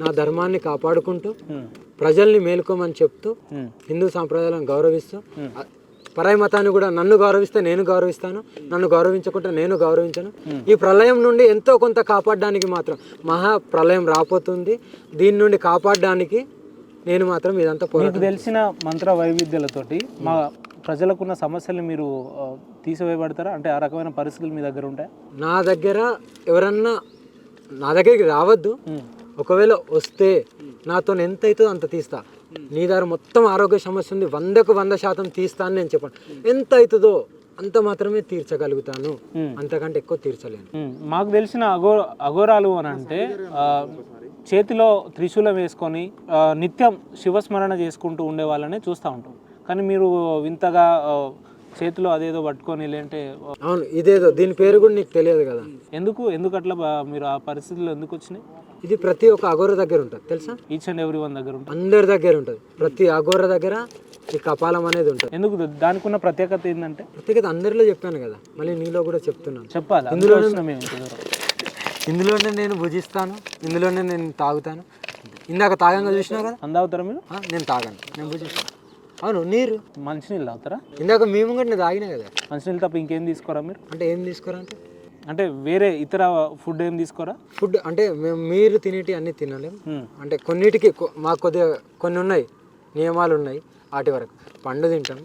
నా ధర్మాన్ని కాపాడుకుంటూ ప్రజల్ని మేలుకోమని చెప్తూ హిందూ సాంప్రదాయాలను గౌరవిస్తూ పరాయి మతాన్ని కూడా నన్ను గౌరవిస్తే నేను గౌరవిస్తాను, నన్ను గౌరవించకుండా నేను గౌరవించను. ఈ ప్రళయం నుండి ఎంతో కొంత కాపాడడానికి మాత్రం మహా ప్రళయం రాపోతుంది. దీని నుండి కాపాడడానికి నేను మాత్రం ఇదంతా మీకు తెలిసిన మంత్ర వైవిధ్యాలతోటి మా ప్రజలకున్న సమస్యలు మీరు తీసివేయబడతారా? అంటే ఆ రకమైన పరిస్థితులు మీ దగ్గర ఉంటాయి? నా దగ్గర ఎవరన్నా నా దగ్గరికి రావద్దు, ఒకవేళ వస్తే నాతో ఎంత అవుతుందో అంత తీస్తా. నీ దగ్గర మొత్తం ఆరోగ్య సమస్య ఉంది, 100కు 100% తీస్తా అని నేను చెప్పాను. ఎంత అవుతుందో అంత మాత్రమే తీర్చగలుగుతాను, అంతకంటే ఎక్కువ తీర్చలేను. మాకు తెలిసిన అఘోరాలు అని అంటే చేతిలో త్రిశూలం వేసుకొని నిత్యం శివస్మరణ చేసుకుంటూ ఉండే వాళ్ళని చూస్తూ ఉంటాం. కానీ మీరు వింతగా చేతిలో అదేదో పట్టుకొని లేంటే అవును ఇదేదో దీని పేరు కూడా నీకు తెలియదు కదా. ఎందుకు అట్లా మీరు ఆ పరిస్థితుల్లో ఎందుకు వచ్చినాయి? ఇది ప్రతి ఒక్క అఘోర దగ్గర ఉంటుంది తెలుసా? ఈచ్ అండ్ ఎవ్రీ వన్ దగ్గర ఉంటుంది, అందరి దగ్గర ఉంటుంది. ప్రతి అఘోర దగ్గర ఈ కపాలం అనేది ఉంటుంది. ఎందుకు దానికి ఉన్న ప్రత్యేకత ఏంటంటే? ప్రత్యేకత అందరిలో చెప్పాను కదా, మళ్ళీ నీలో కూడా చెప్తున్నాను. చెప్పాలి. ఇందులోనే నేను భుజిస్తాను, ఇందులోనే నేను తాగుతాను. ఇందాక తాగంగా చూసినా కదా. తాగుతారా మీరు? నేను తాగాను, నేను భుజిస్తాను. అవును నీరు మంచినీళ్ళు తాగుతారా? ఇందాక మేము కూడా నేను తాగినా కదా. మంచినీళ్ళు తప్ప ఇంకేం తీసుకోరా మీరు? అంటే ఏం తీసుకోరా అంటే వేరే ఇతర ఫుడ్ ఏం తీసుకోరా? ఫుడ్ అంటే మేము మీరు తినేటి అన్నీ తినలేము. అంటే కొన్నిటికి మాకు కొద్దిగా కొన్ని ఉన్నాయి, నియమాలు ఉన్నాయి. వాటి వరకు పండు తింటాం,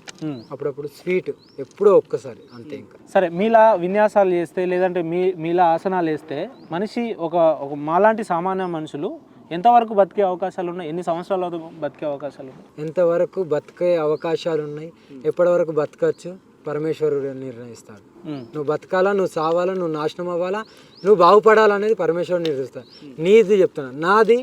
అప్పుడప్పుడు స్వీట్ ఎప్పుడో ఒక్కసారి అంతే. ఇంకా సరే, మీలా విన్యాసాలు చేస్తే లేదంటే మీలా ఆసనాలు వేస్తే మనిషి ఒక మాలాంటి సామాన్య మనుషులు ఎంతవరకు బతికే అవకాశాలు ఉన్నాయి? ఎన్ని సంవత్సరాల బతికే అవకాశాలు ఉన్నాయి? ఎంతవరకు బతికే అవకాశాలు ఉన్నాయి, ఎప్పటి వరకు బతకచ్చు పరమేశ్వరుడు నిర్ణయిస్తాడు. నువ్వు బతకాలా, నువ్వు సావాలా, నువ్వు నాశనం అవ్వాలా, నువ్వు బాగుపడాలనేది పరమేశ్వరుడు నిర్ణయిస్తాడు. నీది చెప్తున్నాను,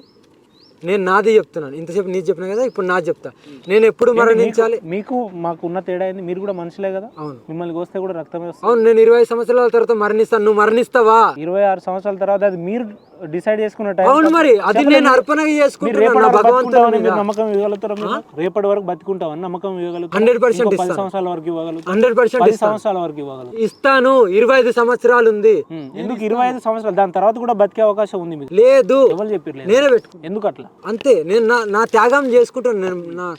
నేను నాది చెప్తున్నాను. ఇంతసేపు నీది చెప్పినా కదా, ఇప్పుడు నాది చెప్తా. నేను ఎప్పుడు మరణించాలి? మీకు మాకు ఉన్న తేడా ఏంది? మీరు కూడా మనుషులే కదా. అవును, మిమ్మల్ని కోస్తే కూడా రక్తమే వస్తుంది. అవును, నేను 20 సంవత్సరాల తర్వాత మరణిస్తాను. నువ్వు మరణిస్తావా? 26 సంవత్సరాల తర్వాత అది మీరు డిసైడ్ చేసుకున్న టైం. అవును, మరి అది నేను అర్పణ చేసుకుంటున్నాను. నమ్మకం ఇవ్వగలుగుతారా? రేపటి వరకు బతుకుంటామని నమ్మకం ఇవ్వగలుగుతారు? 100% 10 సంవత్సరాల వరకు ఇవ్వగలుగుతారు? 100% 10 సంవత్సరాల వరకు ఇవ్వగలుగుతారు. ఇస్తాను. 25 సంవత్సరాలు ఉంది. ఎందుకు 25 సంవత్సరాలు? దాని తర్వాత కూడా బతికే అవకాశం ఉంది మీకు? లేదు. ఎవరు చెప్పారు? నేనే పెట్టుకో. ఎందుకు అట్లా? అంతే, నేను నా త్యాగం చేసుకుంటాను.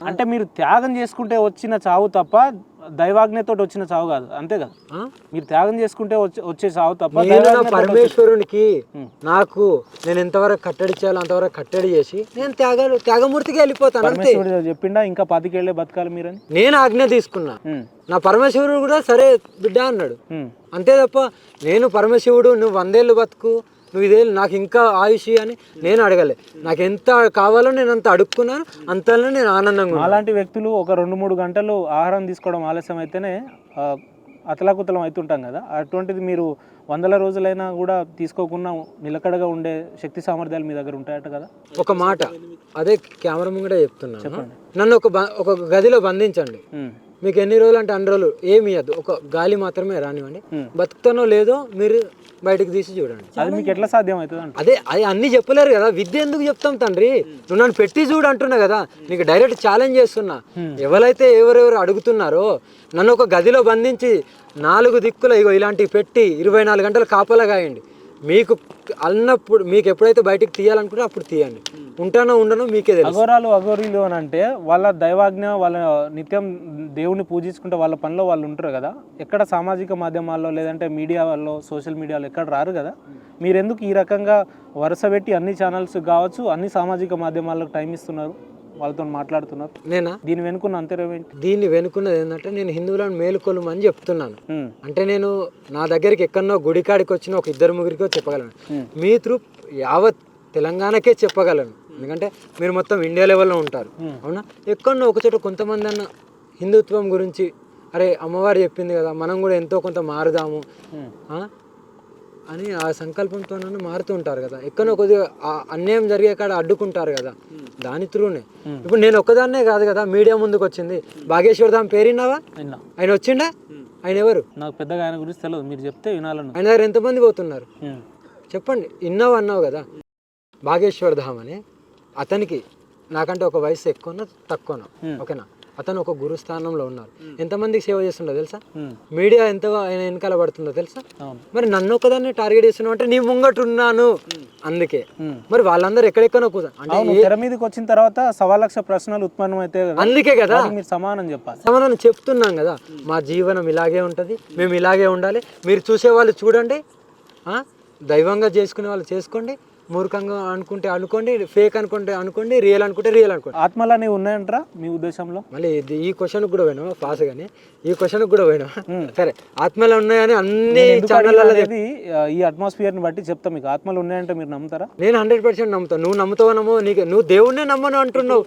అంటే మీరు త్యాగం చేసుకుంటే వచ్చిన చావు తప్ప దైవాజ్ఞతో వచ్చిన చావు కాదు, అంతే కదా? మీరు త్యాగం చేసుకుంటే వచ్చే చావు తప్ప పరమేశ్వరునికి నాకు నేను ఎంతవరకు కట్టడి చేయాలో అంతవరకు కట్టడి చేసి నేను త్యాగమూర్తికి వెళ్ళిపోతాను. పరమేశ్వరుడు చెప్పిండా ఇంకా 10 ఏళ్ళే బతకాలి మీరని? నేను ఆజ్ఞ తీసుకున్నా. నా పరమశివుడు కూడా సరే బిడ్డ అన్నాడు. అంతే తప్ప నేను పరమశివుడు నువ్వు 100 ఏళ్ళు బతుకు, నువ్వు ఇదేళ్ళు నాకు ఇంకా ఆయుష్ అని నేను అడగలే. నాకు ఎంత కావాలో నేను అంత అడుక్కున్నాను, అంతలో నేను ఆనందంగా. అలాంటి వ్యక్తులు ఒక 2-3 గంటలు ఆహారం తీసుకోవడం ఆలస్యం అయితేనే అతలాకుతలం అవుతుంటాం కదా. అటువంటిది మీరు 100 రోజులైనా కూడా తీసుకోకుండా నిలకడగా ఉండే శక్తి సామర్థ్యాలు మీ దగ్గర ఉంటాయట కదా. ఒక మాట అదే కెమెరా ముంగట చెప్తున్నాను. నన్ను ఒక గదిలో బంధించండి, మీకు ఎన్ని రోజులు అంటే 100 రోజులు ఏమి ఇవ్వద్దు, ఒక గాలి మాత్రమే రానివ్వండి. బతుకుతానో లేదో మీరు బయటకు తీసి చూడండి. అది మీకు ఎట్లా సాధ్యం అవుతుంది? అదే అది అన్ని చెప్పలేరు కదా, విద్య ఎందుకు చెప్తాం తండ్రి? నువ్వు నన్ను పెట్టి చూడు అంటున్నా కదా, నీకు డైరెక్ట్ ఛాలెంజ్ చేస్తున్నా. ఎవరైతే ఎవరెవరు అడుగుతున్నారో నన్ను ఒక గదిలో బంధించి 4 దిక్కుల ఇగో ఇలాంటివి పెట్టి 24 గంటలు కాపలా కాయండి. మీకు అన్నప్పుడు మీకు ఎప్పుడైతే బయటకు తీయాలనుకుంటే అప్పుడు తీయండి. ఉంటానో ఉండనో మీకే తెలుసు. అఘోరీలు అని అంటే వాళ్ళ దైవాజ్ఞ, వాళ్ళ నిత్యం దేవుని పూజించుకుంటే వాళ్ళ పనిలో వాళ్ళు ఉంటారు కదా. ఎక్కడ సామాజిక మాధ్యమాల్లో లేదంటే మీడియాలో, సోషల్ మీడియాలో ఎక్కడ రారు కదా. మీరెందుకు ఈ రకంగా వరుస పెట్టి అన్ని ఛానల్స్ కావచ్చు, అన్ని సామాజిక మాధ్యమాలకు టైం ఇస్తున్నారు, వాళ్ళతో మాట్లాడుతున్నారు? నేనా దీని వెనుకున్న అంతరం ఏంటి? దీన్ని వెనుకున్నది ఏంటంటే నేను హిందువులను మేలుకొలమని చెప్తున్నాను. అంటే నేను నా దగ్గరికి ఎక్కడో గుడికాడికి వచ్చిన ఒక 2-3 చెప్పగలను. మీ త్రూ యావత్ తెలంగాణకే చెప్పగలను, ఎందుకంటే మీరు మొత్తం ఇండియా లెవెల్లో ఉంటారు. అవునా? ఎక్కడో ఒకచోట కొంతమంది అన్న హిందుత్వం గురించి, అరే అమ్మవారు చెప్పింది కదా మనం కూడా ఎంతో కొంత మారుదాము అని ఆ సంకల్పంతో మారుతూ ఉంటారు కదా. ఎక్కడో కొద్దిగా అన్యాయం జరిగే కాడ అడ్డుకుంటారు కదా, దాని త్రూనే. ఇప్పుడు నేను ఒక్కదాన్నే కాదు కదా మీడియా ముందుకు వచ్చింది. బాగేశ్వర్ ధామ్ పేరున్నావా? ఆయన వచ్చిండా? ఆయన ఎవరు? నాకు పెద్దగా ఆయన గురించి తెలియదు, మీరు చెప్తే వినాలను. ఆయన దగ్గర ఎంతమంది పోతున్నారు చెప్పండి. అన్నావు కదా బాగేశ్వర్ ధామ్ అని. అతనికి నాకంటే ఒక వయసు ఎక్కువనో తక్కువనో, ఓకేనా? అతను ఒక గురు స్థానంలో ఉన్నారు. ఎంతమందికి సేవ చేస్తుండో తెలుసా? మీడియా ఎంత ఆయన వెనకాల పడుతుందో తెలుసా? మరి నన్ను ఒకదాన్ని టార్గెట్ చేస్తున్నావు అంటే నీ ముంగట ఉన్నాను అందుకే. మరి వాళ్ళందరూ ఎక్కడెక్కడో అంటే తెర మీదకి వచ్చిన తర్వాత 1,00,000 ప్రశ్నలు ఉత్పన్నం అయితే అందుకే కదా మీరు సమానం చెప్పాలి. సమాధానం చెప్తున్నాం కదా, మా జీవనం ఇలాగే ఉంటుంది, మేము ఇలాగే ఉండాలి, మీరు చూసే వాళ్ళు చూడండి, దైవంగా చేసుకునే వాళ్ళు చేసుకోండి, మూర్ఖంగా అనుకుంటే అనుకోండి, ఫేక్ అనుకుంటే అనుకోండి, రియల్ అనుకుంటే రియల్ అనుకోండి. ఆత్మలు అనేవి ఉన్నాయంటారా మీ ఉద్దేశంలో? మళ్ళీ ఈ క్వశ్చన్ కూడా పోయినా ఫాస్ట్ గానీ ఈ క్వశ్చన్ కూడా పోయినా సరే, ఆత్మలు ఉన్నాయని అన్ని ఛానళ్ళలో ఈ అట్మాస్ఫియర్ ని బట్టి చెప్తా మీకు. ఆత్మలు ఉన్నాయంటే మీరు నమ్ముతారా? నేను 100% నమ్ముతాను. నువ్వు నమ్ముతావు నమ్మో, నువ్వు దేవుణ్ణే నమ్మను అంటున్నావు.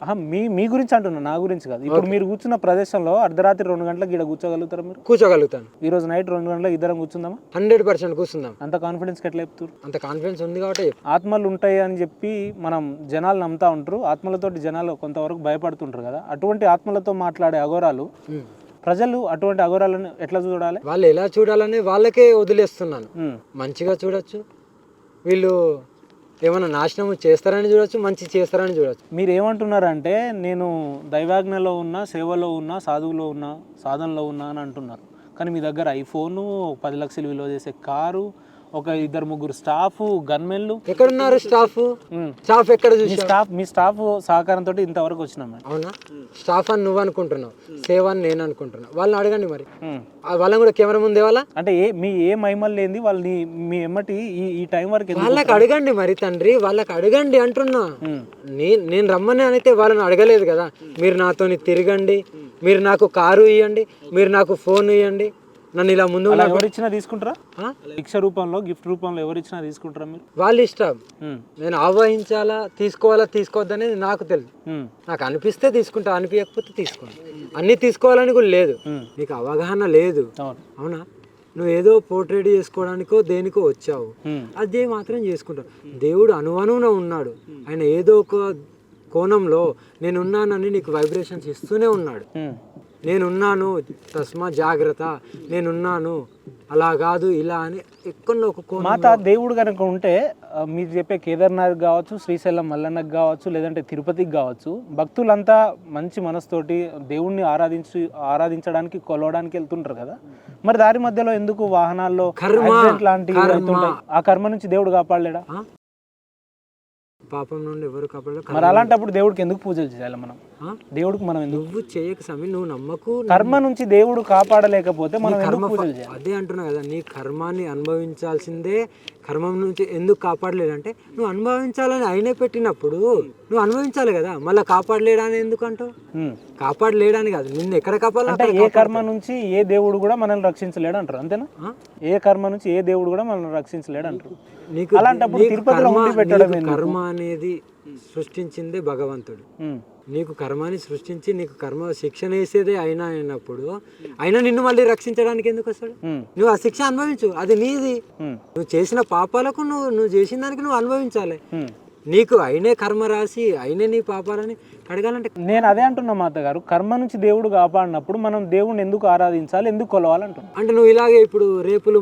మీ గురించి అంటున్నా, నా గురించి కాదు. ఇప్పుడు మీరు కూర్చున్న ప్రదేశంలో అర్ధరాత్రి 2 గంటలకు ఇక్కడ కూర్చోగలుగుతారా? మీరు కూర్చోగలుగుతాను. ఈ రోజు నైట్ 2 గంటలకు ఇద్దరం కూర్చుందామా? 100% కూర్చుందాం. అంత కాన్ఫిడెన్స్ ఎట్లా చెప్తారు? అంత కాన్ఫిడెన్స్ ఉంది కాబట్టి ఆత్మలు ఉంటాయి అని చెప్పి మనం జనాలు నమ్ముతా ఉంటారు. ఆత్మలతోటి జనాలు కొంతవరకు భయపడుతుంటారు కదా. అటువంటి ఆత్మలతో మాట్లాడే అఘోరాలు, ప్రజలు అటువంటి అఘోరాలను ఎట్లా చూడాలి? వాళ్ళు ఎలా చూడాలని వాళ్ళకే వదిలేస్తున్నాను. మంచిగా చూడొచ్చు, వీళ్ళు ఏమైనా నాశనం చేస్తారని చూడొచ్చు, మంచి చేస్తారని చూడొచ్చు. మీరు ఏమంటున్నారంటే నేను దైవాజ్ఞలో ఉన్నా, సేవలో ఉన్నా, సాధువులో ఉన్నా, సాధనలో ఉన్నా అని అంటున్నారు. కానీ మీ దగ్గర ఐఫోను, 10 లక్షలు విలువ చేసే కారు, ఒక 2-3 స్టాఫ్, గన్మెన్లు. ఎక్కడున్నారు స్టాఫ్? స్టాఫ్ ఎక్కడ చూసి? మీ స్టాఫ్ సహకారంతో ఇంతవరకు వచ్చినాం. అవునా? స్టాఫ్ అని నువ్వు అనుకుంటున్నావు, సేవ అని నేను అనుకుంటున్నా. వాళ్ళని అడగండి మరి, వాళ్ళని కూడా కెమెరా ముందే వాళ్ళ అంటే మీ ఏ మహిమలు లేని వాళ్ళని మీ ఎమ్మటి ఈ టైం వరకు వాళ్ళకి అడగండి మరి తండ్రి, వాళ్ళకి అడగండి అంటున్నా. నేను రమ్మని అయితే వాళ్ళని అడగలేదు కదా. మీరు నాతోని తిరగండి, మీరు నాకు కారు ఇవ్వండి, మీరు నాకు ఫోన్ ఇవ్వండి, నన్ను ఇలా ముందు ఎవరిచ్చినా తీసుకుంటారా? భిక్ష రూపంలో, గిఫ్ట్ రూపంలో ఎవరిచ్చినా తీసుకుంటారా మీరు? వాళ్ళ ఇష్టం. నేను ఆహ్వానించాలా, తీసుకోవాలా, తీసుకోవద్దనేది నాకు తెలుసు. నాకు అనిపిస్తే తీసుకుంటా, అనిపించకపోతే తీసుకోండి. అన్ని తీసుకోవాలని కూడా లేదు, నీకు అవగాహన లేదు. అవునా? నువ్వు ఏదో పోర్ట్రేట్ చేసుకోవడానికో దేనికో వచ్చావు, అదే మాత్రం చేసుకుంటావు. దేవుడు అనువనువున ఉన్నాడు. ఆయన ఏదో ఒక కోణంలో నేనున్నానని నీకు వైబ్రేషన్స్ ఇస్తూనే ఉన్నాడు. నేనున్నాను, తస్మా జాగ్రత్త, నేనున్నాను, అలా కాదు ఇలా అని ఎక్కడో ఒక కోణం. మాత దేవుడు కనుక ఉంటే మీరు చెప్పే కేదార్నాథ్ కావచ్చు, శ్రీశైలం మల్లన్నకు కావచ్చు, లేదంటే తిరుపతికి కావచ్చు, భక్తులంతా మంచి మనసుతోటి దేవుణ్ణి ఆరాధించడానికి, కొలవడానికి వెళ్తుంటారు కదా. మరి దారి మధ్యలో ఎందుకు వాహనాల్లో లాంటివి అవుతుంటాయి? ఆ కర్మ నుంచి దేవుడు కాపాడలేడా? పాపం నుండి ఎవరు కాపాడలేదు. మరి అలాంటప్పుడు దేవుడికి ఎందుకు పూజలు చేయాలి మనం? దేవుడికి మనం ఎందుకు? నువ్వు చేయక సమయం, నువ్వు నమ్మకు. కర్మ నుంచి దేవుడు కాపాడలేకపోతే మనం ఎందుకు పూజలు చేయాలి? అదే అంటున్నా కదా, నీ కర్మాన్ని అనుభవించాల్సిందే. కర్మం నుంచి ఎందుకు కాపాడలేదంటే నువ్వు అనుభవించాలని అయినే పెట్టినప్పుడు నువ్వు అనుభవించాలి కదా. మళ్ళీ కాపాడలేడని ఎందుకు అంటావు? కాపాడలేడని కాదు, నిన్ను ఎక్కడ కాపాడాలంటే ఏ కర్మ నుంచి ఏ దేవుడు కూడా మనల్ని రక్షించలేడు అంటారు, అంతేనా? ఏ కర్మ నుంచి ఏ దేవుడు కూడా మనల్ని రక్షించలేడు అంటారు. నీకు అలాంటప్పుడు తిరుపతిలో ఉండి పెట్టడం కర్మ అనేది సృష్టించిందే భగవంతుడు. నీకు కర్మాన్ని సృష్టించి నీకు కర్మ శిక్షణ వేసేదే అయినప్పుడు అయినా నిన్ను మళ్ళీ రక్షించడానికి ఎందుకు వస్తాడు? నువ్వు ఆ శిక్ష అనుభవించు, అది నీది. నువ్వు చేసిన పాపాలకు నువ్వు చేసిన దానికి నువ్వు అనుభవించాలి. నీకు అయినే కర్మ రాసి అయినే నీ పాపాలని కడగాలంటే నేను అదే అంటున్నా మాత గారు. కర్మ నుంచి దేవుడు కాపాడినప్పుడు మనం దేవుడిని ఎందుకు ఆరాధించాలి, ఎందుకు కొలవాలంటున్నా? అంటే నువ్వు ఇలాగే ఇప్పుడు రేపులు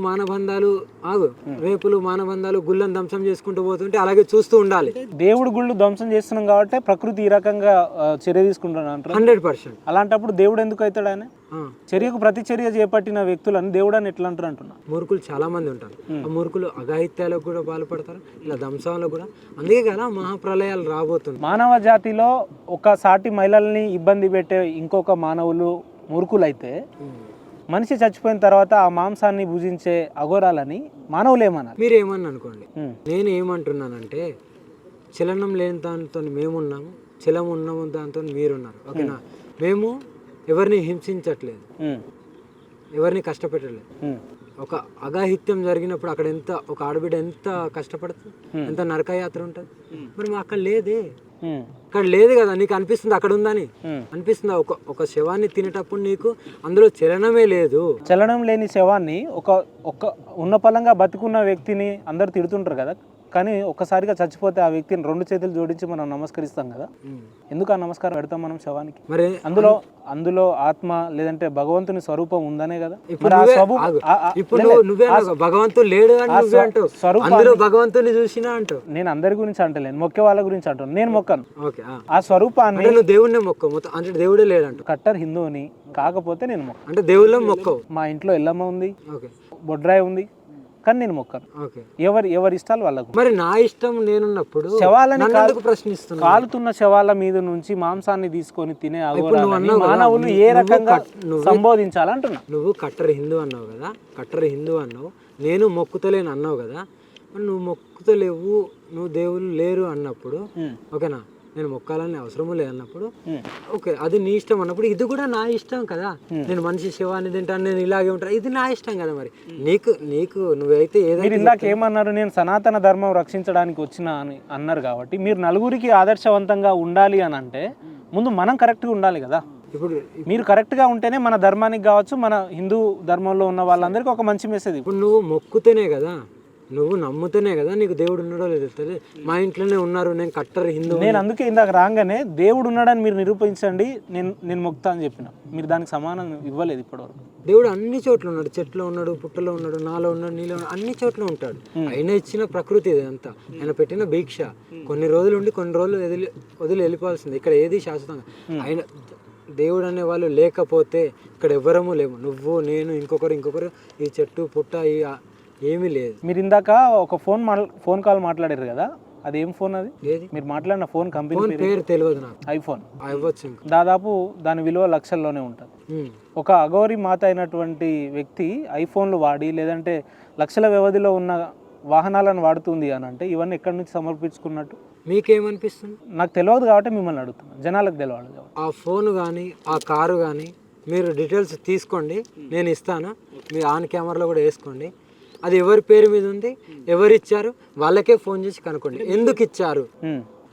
మానబంధాలు గుళ్ళను ధ్వంసం చేసుకుంటూ పోతుంటే అలాగే చూస్తూ ఉండాలి. దేవుడు గుళ్ళు ధ్వంసం చేస్తున్నాం కాబట్టి ప్రకృతి ఈ రకంగా చర్య తీసుకుంటాను అంటారు. 100%. అలాంటప్పుడు దేవుడు ఎందుకు అవుతాడు? ఆయన చర్యకు ప్రతి చర్య చేపట్టిన వ్యక్తులను దేవుడు అని ఎట్లా అంటారు అంటున్నా? మూర్ఖులు చాలా మంది ఉంటారు. ఆ మూర్ఖులు అఘాయిత్యాలకు కూడా పాల్పడతారు, ఇలా ధ్వంసాలకు కూడా. అందుకే కదా మహాప్రలయాలు రాబోతున్నాయి. మానవ జాతిలో ఒక సాటి మహిళల్ని ఇబ్బంది పెట్టే ఇంకొక మానవులు మూర్ఖులైతే, మనిషి చచ్చిపోయిన తర్వాత ఆ మాంసాన్ని భుజించే అఘోరాలని మానవులు ఏమన్నారు? మీరు ఏమన్నా అనుకోండి. నేను ఏమంటున్నానంటే చలనం లేని దాంతో మేమున్నాము, చలం ఉన్నాము దాంతో మీరున్నారు. ఓకేనా? మేము ఎవరిని హింసించట్లేదు, ఎవరిని కష్టపెట్టలేదు. ఒక అఘాహిత్యం జరిగినప్పుడు అక్కడ ఎంత ఒక ఆడబిడ్డ ఎంత కష్టపడుతుంది, ఎంత నరకయాత్ర ఉంటుంది. మరి మా అక్కడ లేదే, అక్కడ లేదు కదా. నీకు అనిపిస్తుంది అక్కడ ఉందని అనిపిస్తుంది. ఒక శవాన్ని తినేటప్పుడు నీకు అందులో చలనమే లేదు. చలనం లేని శవాన్ని ఒక ఉన్న పలంగా బతుకున్న వ్యక్తిని అందరు తిడుతుంటారు కదా. కానీ ఒక్కసారిగా చచ్చిపోతే ఆ వ్యక్తిని 2 చేతులు జోడించి మనం నమస్కరిస్తాం కదా, ఎందుకు ఆ నమస్కారం పెడతాం మనం శవానికి? మరి అందులో ఆత్మ లేదంటే భగవంతుని స్వరూపం ఉందనే కదా. ఇప్పుడు నువ్వే భగవంతుడు లేడు అని నువ్వే అంటావు, అందులో భగవంతుని చూసినా అంటావు. నేను అందరి గురించి అంటలేను, మొక్కే వాళ్ళ గురించి అంటాను. నేను మొక్కను ఆ స్వరూపాన్ని. నువ్వు దేవుడినే మొక్క అంటే దేవుడే లేడంట. కట్టర్ హిందువుని కాకపోతే నేను మొక్క అంటే దేవుళ్ళ మొక్కవు. మా ఇంట్లో ఎల్లమ్మ ఉంది, బొడ్రాయి ఉంది, కానీ నేను మొక్కను. ఎవరి ఇష్టాలు వాళ్ళకు. మరి నా ఇష్టం నేనున్నప్పుడు శవాలని ప్రశ్నిస్తున్నా. కాలుతున్న శవాల మీద నుంచి మాంసాన్ని తీసుకొని తినే మానవులు ఏ రకంగా సంబోధించాలంటున్నా. నువ్వు కట్టర్ హిందూ అన్నావు కదా, కట్టర్ హిందూ అన్నావు, నేను మొక్కుతలేను అన్నావు కదా. నువ్వు మొక్కుతలేవు, నువ్వు దేవుళ్ళు లేరు అన్నప్పుడు ఓకేనా, నేను మొక్కాలని అవసరము లేదన్నప్పుడు ఓకే, అది నీ ఇష్టం అన్నప్పుడు ఇది కూడా నా ఇష్టం కదా. నేను మనిషి శవాన్ని తింటాను, నేను ఇలాగే ఉంటాను, ఇది నా ఇష్టం కదా. మరి నీకు నువ్వైతే ఏదైతే ఇందాక ఏమన్నారు, నేను సనాతన ధర్మం రక్షించడానికి వచ్చిన అని అన్నారు కాబట్టి మీరు నలుగురికి ఆదర్శవంతంగా ఉండాలి అని అంటే ముందు మనం కరెక్ట్గా ఉండాలి కదా. ఇప్పుడు మీరు కరెక్ట్గా ఉంటేనే మన ధర్మానికి కావచ్చు, మన హిందూ ధర్మంలో ఉన్న వాళ్ళందరికీ ఒక మంచి మెసేజ్. ఇప్పుడు నువ్వు మొక్కుతేనే కదా, నువ్వు నమ్ముతేనే కదా నీకు దేవుడు ఉన్నాడో లేదో తెలియదు. మా ఇంట్లోనే ఉన్నారు, నేను కట్టర్ హిందూ. నేను అందుకే ఇందాక రాగానే దేవుడు ఉన్నాడని మీరు నిరూపించండి, నేను మొక్తా అని చెప్పిన. మీరు దానికి సమానం ఇవ్వలేదు ఇప్పటివరకు. దేవుడు అన్ని చోట్ల ఉన్నాడు, చెట్లో ఉన్నాడు, పుట్టలో ఉన్నాడు, నాలో ఉన్నాడు, నీలో ఉన్నాడు, అన్ని చోట్ల ఉంటాడు. ఆయన ఇచ్చిన ప్రకృతి ఇదంతా, ఆయన పెట్టిన భిక్ష. కొన్ని రోజులు ఉండి కొన్ని రోజులు వదిలి వెళ్ళిపోవాల్సింది. ఇక్కడ ఏది శాశ్వతంగా. ఆయన దేవుడు అనే వాళ్ళు లేకపోతే ఇక్కడ ఎవ్వరము లేము. నువ్వు, నేను, ఇంకొకరు, ఈ చెట్టు పుట్ట ఏమీ లేదు. మీరు ఇందాక ఒక ఫోన్ కాల్ మాట్లాడారు కదా, అది ఏం ఫోన్? అది మీరు మాట్లాడిన ఫోన్ కంపెనీ పేరు తెలియదు నాకు. ఐఫోన్ అవ్వచ్చు. దాదాపు దాని విలువ లక్షల్లోనే ఉంటుంది. ఒక అఘోరి మాత అయినటువంటి వ్యక్తి ఐఫోన్లు వాడి లేదంటే లక్షల వ్యవధిలో ఉన్న వాహనాలను వాడుతుంది అని అంటే ఇవన్నీ ఎక్కడి నుంచి సమర్పించుకున్నట్టు మీకేమనిపిస్తుంది? నాకు తెలియదు కాబట్టి మిమ్మల్ని అడుగుతున్నాను, జనాలకు తెలియాలి. ఆ ఫోన్ కానీ ఆ కారు కానీ మీరు డీటెయిల్స్ తీసుకోండి, నేను ఇస్తాను. మీరు ఆన్ కెమెరాలో కూడా వేసుకోండి. అది ఎవరి పేరు మీద ఉంది, ఎవరు ఇచ్చారు, వాళ్ళకే ఫోన్ చేసి కనుక్కోండి. ఎందుకు ఇచ్చారు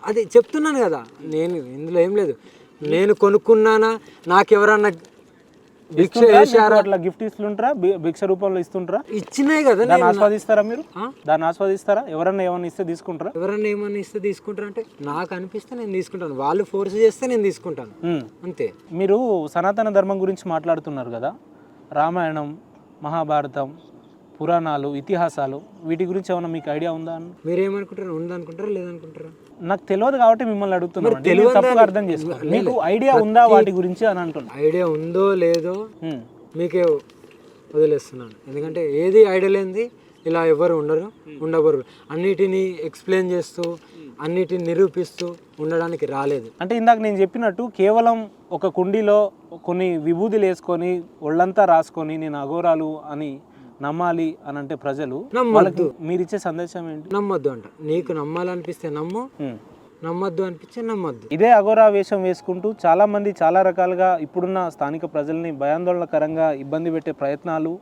అది చెప్తున్నాను కదా. నేను ఇందులో ఏం లేదు, నేను కొనుక్కున్నానా, నాకెవరన్నా భిక్ష వేశారా, అట్లా గిఫ్ట్ ఇస్తుంటారా, భిక్ష రూపంలో ఇస్తుంటారా? ఇచ్చినాయి కదా. దాన్ని ఆస్వాదిస్తారా మీరు? దాన్ని ఆస్వాదిస్తారా? ఎవరన్నా ఏమన్నా ఇస్తే తీసుకుంటారా? ఎవరన్నా ఏమన్నా ఇస్తే తీసుకుంటారా అంటే నాకు అనిపిస్తే నేను తీసుకుంటాను, వాళ్ళు ఫోర్స్ చేస్తే నేను తీసుకుంటాను, అంతే. మీరు సనాతన ధర్మం గురించి మాట్లాడుతున్నారు కదా, రామాయణం, మహాభారతం, పురాణాలు, ఇతిహాసాలు, వీటి గురించి ఏమన్నా మీకు ఐడియా ఉందా? మీరేమనుకుంటారు, ఉందనుకుంటారా లేదనుకుంటారా? నాకు తెలియదు కాబట్టి మిమ్మల్ని అడుగుతున్నాను. తప్పుగా అర్థం చేసుకోండి. మీకు ఐడియా ఉందా వాటి గురించి అని అంటున్నా. ఐడియా ఉందో లేదో మీకే వదిలేస్తున్నాను. ఎందుకంటే ఏది ఐడియా లేనిది ఇలా ఎవరు ఉండబరు. అన్నిటినీ ఎక్స్ప్లెయిన్ చేస్తూ అన్నిటిని నిరూపిస్తూ ఉండడానికి రాలేదు. అంటే ఇందాక నేను చెప్పినట్టు కేవలం ఒక కుండీలో కొన్ని విభూతులు వేసుకొని ఒళ్ళంతా రాసుకొని నేను అఘోరాలు అని నమ్మాలి అని అంటే ప్రజలు నమ్మద్దు. మీరు ఇచ్చే సందేశం ఏంటి? నమ్మద్దు అంట. నీకు నమ్మాలనిపిస్తే నమ్ము, నమ్మద్దు అనిపించే నమ్మద్దు. ఇదే అఘోరా వేషం వేసుకుంటూ చాలా మంది చాలా రకాలుగా ఇప్పుడున్న స్థానిక ప్రజల్ని భయాందోళనకరంగా ఇబ్బంది పెట్టే ప్రయత్నాలు,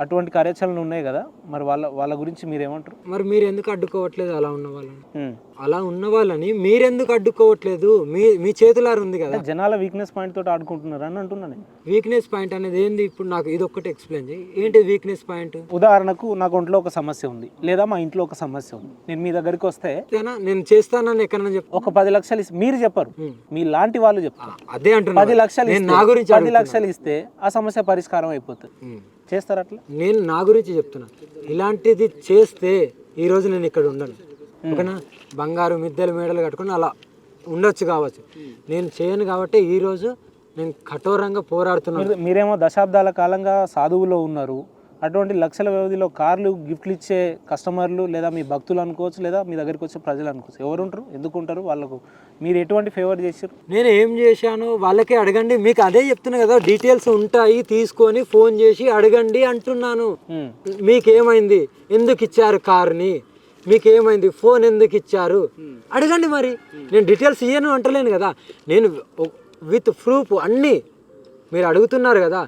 అటువంటి కార్యాచరణలు ఉన్నాయి కదా, మరి వాళ్ళ గురించి మీరేమంటారు? మరి మీరు ఎందుకు అడ్డుకోవట్లేదు అలా ఉన్న వాళ్ళని? అలా ఉన్న వాళ్ళని మీరెందుకు అడ్డుకోవట్లేదు? మీ చేతులారు ఉంది కదా. జనాల వీక్నెస్ పాయింట్ తోటి ఆడుకుంటున్నారు అని అంటున్నాను. వీక్నెస్ పాయింట్ అనేది ఏంది? ఇప్పుడు నాకు ఇది ఒక్కటి ఎక్స్ప్లెయిన్ చేయి. ఏంటి వీక్నెస్ పాయింట్? ఉదాహరణకు నాకు ఒంట్లో ఒక సమస్య ఉంది, లేదా మా ఇంట్లో ఒక సమస్య ఉంది, నేను మీ దగ్గరికి వస్తే నేను చేస్తానని ఎక్కడన్నా చెప్పు. ఒక 10 లక్షలు మీరు చెప్పరు, మీ లాంటి వాళ్ళు చెప్తారు. అదే అంటున్నా. 10 లక్షలు నా గురించి 10 లక్షలు ఇస్తే ఆ సమస్య పరిష్కారం అయిపోతుంది. చేస్తారు అట్లా? నేను నా గురించి చెప్తున్నా. ఇలాంటిది చేస్తే ఈరోజు నేను ఇక్కడ ఉండను. ఓకేనా? బంగారు మిద్దెలు మేడలు కట్టుకుని అలా ఉండొచ్చు కావచ్చు. నేను చేయను కాబట్టి ఈరోజు నేను కఠోరంగా పోరాడుతున్నాను. మీరేమో దశాబ్దాల కాలంగా సాధువులో ఉన్నారు. అటువంటి లక్షల వ్యవధిలో కార్లు గిఫ్ట్లు ఇచ్చే కస్టమర్లు లేదా మీ భక్తులు అనుకోవచ్చు, లేదా మీ దగ్గరికి వచ్చే ప్రజలు అనుకోవచ్చు. ఎవరు ఉంటారు, ఎందుకు ఉంటారు? వాళ్ళకు మీరు ఎటువంటి ఫేవర్ చేశారు? నేను ఏం చేశాను వాళ్ళకే అడగండి. మీకు అదే చెప్తున్నా కదా, డీటెయిల్స్ ఉంటాయి, తీసుకొని ఫోన్ చేసి అడగండి అంటున్నాను. మీకేమైంది, ఎందుకు ఇచ్చారు కార్ని, మీకేమైంది, ఫోన్ ఎందుకు ఇచ్చారు అడగండి. మరి నేను డీటెయిల్స్ ఇయ్యను అంటలేను కదా, నేను విత్ ప్రూఫ్ అన్నీ మీరు అడుగుతున్నారు కదా.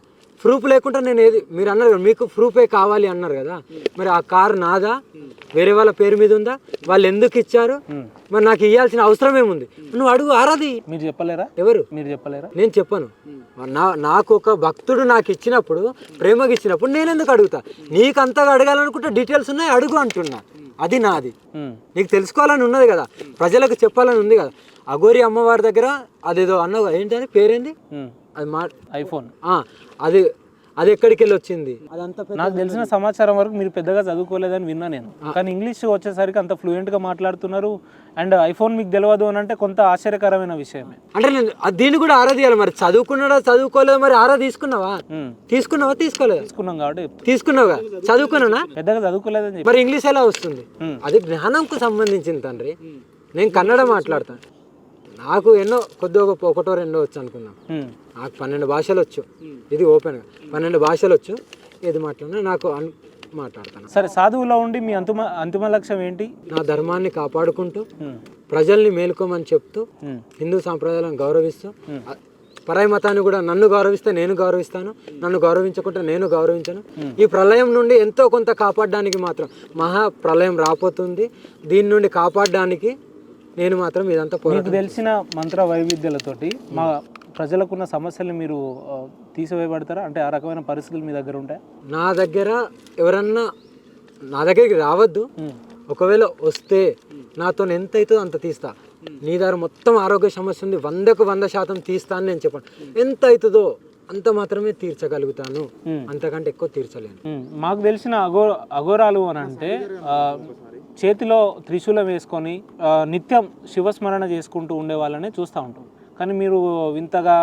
ప్రూఫ్ లేకుండా నేను ఏది, మీరు అన్నారు మీకు ప్రూఫే కావాలి అన్నారు కదా, మరి ఆ కారు నాదా, వేరే వాళ్ళ పేరు మీద ఉందా, వాళ్ళు ఎందుకు ఇచ్చారు, మరి నాకు ఇవ్వాల్సిన అవసరం ఏముంది? నువ్వు అడుగు, ఆరాది. మీరు చెప్పలేరా? ఎవరు? మీరు చెప్పలేరా? నేను చెప్పను. నాకు ఒక భక్తుడు నాకు ఇచ్చినప్పుడు, ప్రేమగా ఇచ్చినప్పుడు నేను ఎందుకు అడుగుతా? నీకు అంతగా అడగాలనుకుంటే డీటెయిల్స్ ఉన్నాయి, అడుగు అంటున్నా. అది నాది. నీకు తెలుసుకోవాలని ఉన్నది కదా, ప్రజలకు చెప్పాలని ఉంది కదా. అఘోరి అమ్మవారి దగ్గర అదేదో అన్నావు ఏంటని పేరేంది అది ఐఫోన్, అది ఎక్కడికి వెళ్ళి వచ్చింది? అదంతా నాకు తెలిసిన సమాచారం వరకు మీరు పెద్దగా చదువుకోలేదని విన్నా నేను, కానీ ఇంగ్లీష్ వచ్చేసరికి అంత ఫ్లూయెంట్గా మాట్లాడుతున్నారు. అండ్ ఐఫోన్ మీకు తెలియదు అని అంటే కొంత ఆశ్చర్యకరమైన విషయమే. అంటే నేను దీన్ని కూడా ఆరా తీయాలి. మరి చదువుకున్నాడా చదువుకోలేదు, మరి ఆరా తీసుకున్నావా తీసుకోలేదు? తీసుకున్నాం కాబట్టి తీసుకున్నావుగా. చదువుకున్నానా? పెద్దగా చదువుకోలేదని చెప్పి. మరి ఇంగ్లీష్ ఎలా వస్తుంది? అది జ్ఞానంకు సంబంధించింది తండ్రి. నేను కన్నడ మాట్లాడతాను, నాకు ఎన్నో కొద్దిగా ఒకటో రెండో వచ్చు అనుకున్నాం. నాకు 12 భాషలు వచ్చు, ఇది ఓపెన్గా 12 భాషలు వచ్చు. ఏది మాట్లాడినా నాకు మాట్లాడతాను. సరే, సాధువులో ఉండి మీ అంతిమ లక్ష్యం ఏంటి? నా ధర్మాన్ని కాపాడుకుంటూ ప్రజల్ని మేలుకోమని చెప్తూ హిందూ సాంప్రదాయాలను గౌరవిస్తూ పరాయి మతాన్ని కూడా నన్ను గౌరవిస్తే నేను గౌరవిస్తాను, నన్ను గౌరవించకుంటే నేను గౌరవించను. ఈ ప్రళయం నుండి ఎంతో కొంత కాపాడడానికి మాత్రం మహా ప్రళయం రాపోతుంది. దీని నుండి కాపాడడానికి నేను మాత్రం ఇదంతా మీకు తెలిసిన మంత్ర వైవిధ్యాలతోటి మా ప్రజలకున్న సమస్యలు మీరు తీసివేయబడతారా? అంటే ఆ రకమైన పరిస్థితులు మీ దగ్గర ఉంటాయి? నా దగ్గర ఎవరన్నా నా దగ్గరికి రావద్దు. ఒకవేళ వస్తే నాతో ఎంత అవుతుందో అంత తీస్తా. నీ దగ్గర మొత్తం ఆరోగ్య సమస్య ఉంది, 100కు 100% తీస్తా అని నేను చెప్పాను. ఎంత అవుతుందో అంత మాత్రమే తీర్చగలుగుతాను, అంతకంటే ఎక్కువ తీర్చలేను. మాకు తెలిసిన అఘోరాలు అని అంటే చేతిలో త్రిశూలం వేసుకొని నిత్యం శివస్మరణ చేసుకుంటూ ఉండే వాళ్ళనే చూస్తూ ఉంటాం. కానీ మీరు వింతగా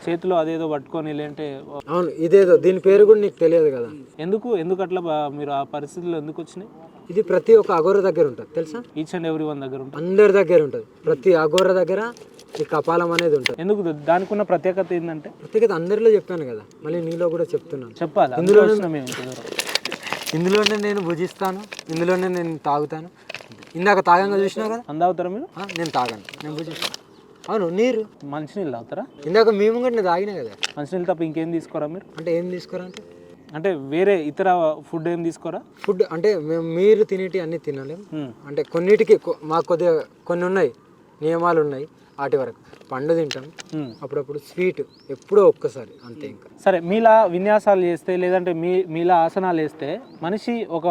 చేతిలో అదేదో పట్టుకొని లేంటే అవును ఇదేదో దీని పేరు కూడా నీకు తెలియదు కదా. ఎందుకు అట్లా మీరు ఆ పరిస్థితుల్లో ఎందుకు వచ్చినాయి? ఇది ప్రతి ఒక్క అఘోర దగ్గర ఉంటుంది తెలుసా? ఈచ్ అండ్ ఎవ్రీ వన్ దగ్గర ఉంటుంది, అందరి దగ్గర ఉంటుంది. ప్రతి అఘోర దగ్గర ఈ కపాలం అనేది ఉంటుంది. ఎందుకు దానికి ఉన్న ప్రత్యేకత ఏంటంటే? ప్రత్యేకత అందరిలో చెప్పాను కదా, మళ్ళీ నీలో కూడా చెప్తున్నాను. చెప్పాలి. ఇందులోనే నేను భుజిస్తాను, ఇందులోనే నేను తాగుతాను. ఇందాక తాగంగా చూసినావు కదా, అందావుతారా మీరు? నేను తాగాను, నేను భుజిస్తాను. అవును నీరు మంచినీళ్ళు తాగుతారా? ఇందాక మేము కూడా నేను తాగినా కదా. మంచినీళ్ళు తప్ప ఇంకేం తీసుకోరా మీరు? అంటే ఏం తీసుకోరా అంటే వేరే ఇతర ఫుడ్ ఏం తీసుకోరా? ఫుడ్ అంటే మీరు తినేటి అన్ని తినలేము. అంటే కొన్నిటికి మాకు కొద్దిగా కొన్ని ఉన్నాయి, నియమాలు ఉన్నాయి. వాటి వరకు పండు తింటాం, అప్పుడప్పుడు స్వీట్ ఎప్పుడో ఒక్కసారి అంతే. ఇంకా సరే, మీలా విన్యాసాలు చేస్తే లేదంటే మీలా ఆసనాలు వేస్తే మనిషి ఒక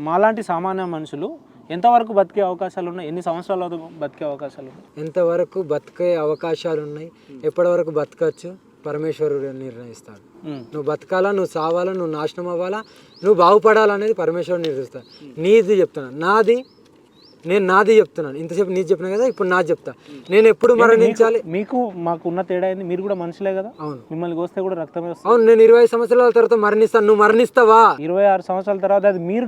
మాలాంటి సామాన్య మనుషులు ఎంతవరకు బతికే అవకాశాలు ఉన్నాయి? ఎన్ని సంవత్సరాలు బతికే అవకాశాలు ఉన్నాయి? ఎంతవరకు బతికే అవకాశాలు ఉన్నాయి, ఎప్పటి వరకు బతకచ్చు పరమేశ్వరుడు నిర్ణయిస్తాడు. నువ్వు బతకాలా, నువ్వు సావాలా, నువ్వు నాశనం అవ్వాలా, నువ్వు బాగుపడాలనేది పరమేశ్వరుడు నిర్ణయిస్తాడు. నీది చెప్తున్నా, నాది చెప్తున్నాను. ఇంతసేపు నీది చెప్పినా కదా, ఇప్పుడు నాది చెప్తా. నేను ఎప్పుడు మరణించాలి? మీకు మాకు ఉన్న తేడా ఏంది? మీరు కూడా మనుషులే కదా. అవును, మిమ్మల్ని కోస్తే కూడా రక్తమే వస్తుంది. అవును, నేను 20 సంవత్సరాల తర్వాత మరణిస్తాను. నువ్వు మరణిస్తావా? 26 సంవత్సరాల తర్వాత అది మీరు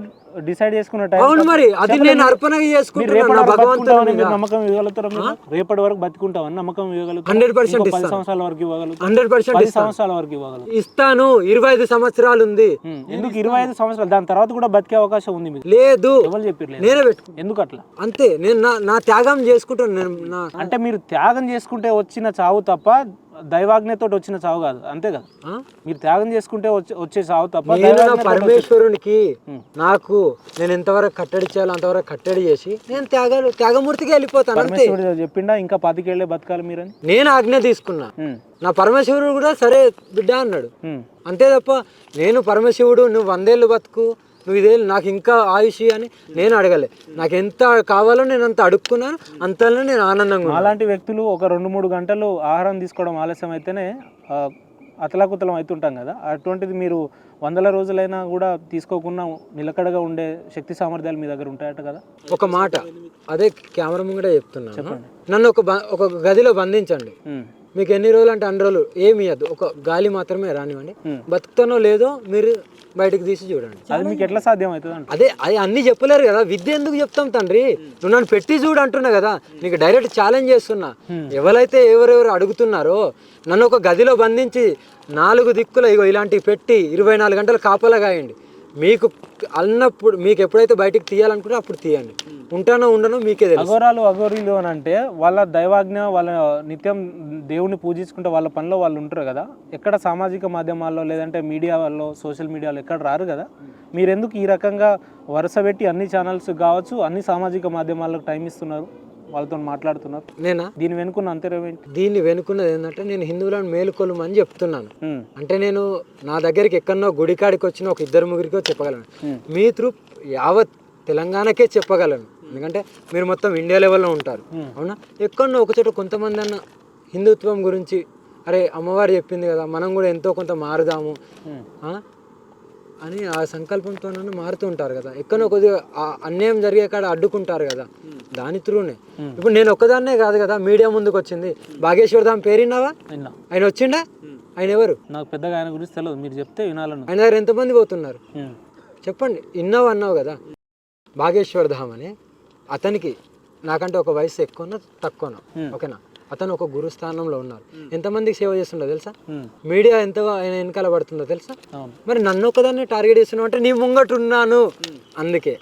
డిసైడ్ చేసుకున్న టైం. అవును, మరి అది నేను అర్పణ చేసుకుంటున్నాను. నమ్మకం ఇవ్వగలుగుతారు? రేపటి వరకు బతుకుంటామని నమ్మకం ఇవ్వగలుగుతారు? 100% 10 సంవత్సరాల వరకు ఇవ్వగలుగుతారు? 100% 10 సంవత్సరాల వరకు ఇవ్వగలుగుతారు? ఇస్తాను. 25 సంవత్సరాలు ఉంది. ఎందుకు 25 సంవత్సరాలు? దాని తర్వాత కూడా బతికే అవకాశం ఉంది మీకు? లేదు. ఎవరు చెప్పారు? నేనే పెట్టుకో. ఎందుకు అట్లా? అంతే, నేను నా త్యాగం చేసుకుంటాను. అంటే మీరు త్యాగం చేసుకుంటే వచ్చిన చావు తప్ప దైవాజ్ఞతో వచ్చిన చావు కాదు, అంతే కదా? మీరు త్యాగం చేసుకుంటే వచ్చే చావు తప్ప పరమేశ్వరునికి నాకు నేను ఎంతవరకు కట్టడి చేయాలో అంతవరకు కట్టడి చేసి నేను త్యాగమూర్తికి వెళ్ళిపోతాను. పరమేశ్వరుడు చెప్పిండా ఇంకా 10 ఏళ్ళే బతకాలి మీరని? నేను ఆజ్ఞ తీసుకున్నా. నా పరమశివుడు కూడా సరే బిడ్డ అన్నాడు, అంతే తప్ప నేను పరమశివుడు నువ్వు 100 ఏళ్ళు బతుకు, నువ్వు ఇదేళ్ళు నాకు ఇంకా ఆయుష్ అని నేను అడగలే. నాకు ఎంత కావాలో నేను అంత అడుక్కున్నాను, అంతలో నేను ఆనందంగా. అలాంటి వ్యక్తులు ఒక 2-3 గంటలు ఆహారం తీసుకోవడం ఆలస్యం అయితేనే అతలాకుతలం అవుతుంటాం కదా. అటువంటిది మీరు 100 రోజులైనా కూడా తీసుకోకుండా నిలకడగా ఉండే శక్తి సామర్థ్యాలు మీ దగ్గర ఉంటాయట కదా. ఒక మాట అదే కెమెరా ముంగడే చెప్తున్నాను. నన్ను ఒక గదిలో బంధించండి, మీకు ఎన్ని రోజులు అంటే అన్ని రోజులు ఏమి ఇవ్వద్దు, ఒక గాలి మాత్రమే రానివ్వండి. బతుకుతానో లేదో మీరు బయటకు తీసి చూడండి. అది మీకు ఎట్లా సాధ్యం అవుతుంది? అదే అన్ని చెప్పలేరు కదా, విద్య ఎందుకు చెప్తాం తండ్రి? నువ్వు నన్ను పెట్టి చూడు అంటున్నా కదా, నీకు డైరెక్ట్ ఛాలెంజ్ చేస్తున్నా. ఎవరైతే ఎవరెవరు అడుగుతున్నారో నన్ను ఒక గదిలో బంధించి 4 దిక్కుల ఇలాంటివి పెట్టి 24 గంటలు కాపలా కాయండి. మీకు అన్నప్పుడు మీకు ఎప్పుడైతే బయటకు తీయాలనుకుంటే అప్పుడు తీయండి. ఉంటానో ఉండనో మీకే తెలుసు. అఘోరీలు అని అంటే వాళ్ళ దైవాజ్ఞ, వాళ్ళ నిత్యం దేవుని పూజించుకుంటే వాళ్ళ పనిలో వాళ్ళు ఉంటారు కదా. ఎక్కడ సామాజిక మాధ్యమాల్లో లేదంటే మీడియాలో సోషల్ మీడియాలో ఎక్కడ రారు కదా. మీరెందుకు ఈ రకంగా వరుస పెట్టి అన్ని ఛానల్స్ కావచ్చు అన్ని సామాజిక మాధ్యమాలకు టైం ఇస్తున్నారు, వాళ్ళతో మాట్లాడుతున్నారు? నేనా దీని వెనుకున్న అంతరం ఏంటి? దీన్ని వెనుకున్నది ఏంటంటే నేను హిందువులను మేలుకొలమని చెప్తున్నాను. అంటే నేను నా దగ్గరికి ఎక్కడనో గుడికాడికి వచ్చిన ఒక 2-3 చెప్పగలను. మీ త్రూ యావత్ తెలంగాణకే చెప్పగలను, ఎందుకంటే మీరు మొత్తం ఇండియా లెవెల్లో ఉంటారు అవునా. ఎక్కడో ఒకచోట కొంతమంది అన్న హిందుత్వం గురించి అరే అమ్మవారు చెప్పింది కదా మనం కూడా ఎంతో కొంత మారుదాము అని ఆ సంకల్పంతో మారుతూ ఉంటారు కదా. ఎక్కడో కొద్దిగా అన్యాయం జరిగే కాడ అడ్డుకుంటారు కదా, దాని త్రూనే. ఇప్పుడు నేను ఒక్కదాన్నే కాదు కదా మీడియా ముందుకు వచ్చింది. బాగేశ్వర్ ధామ్ పేరున్నావా? ఆయన వచ్చిండా? ఆయన ఎవరు? నాకు పెద్దగా ఆయన గురించి తెలియదు, మీరు చెప్తే వినాలను. ఆయన దగ్గర ఎంతమంది పోతున్నారు చెప్పండి. ఇన్నావు అన్నావు కదా. బాగేశ్వర్ ధామ్ అని అతనికి నాకంటే ఒక వయసు ఎక్కువ తక్కువనా, ఓకేనా. అతను ఒక గురు స్థానంలో ఉన్నారు. ఎంతమందికి సేవ చేస్తుండో తెలుసా? మీడియా ఎంత ఆయన వెనకాల పడుతుందో తెలుసా? మరి నన్ను ఒకదాన్ని టార్గెట్ చేస్తున్నావు అంటే నీ ముంగట ఉన్నాను అందుకే.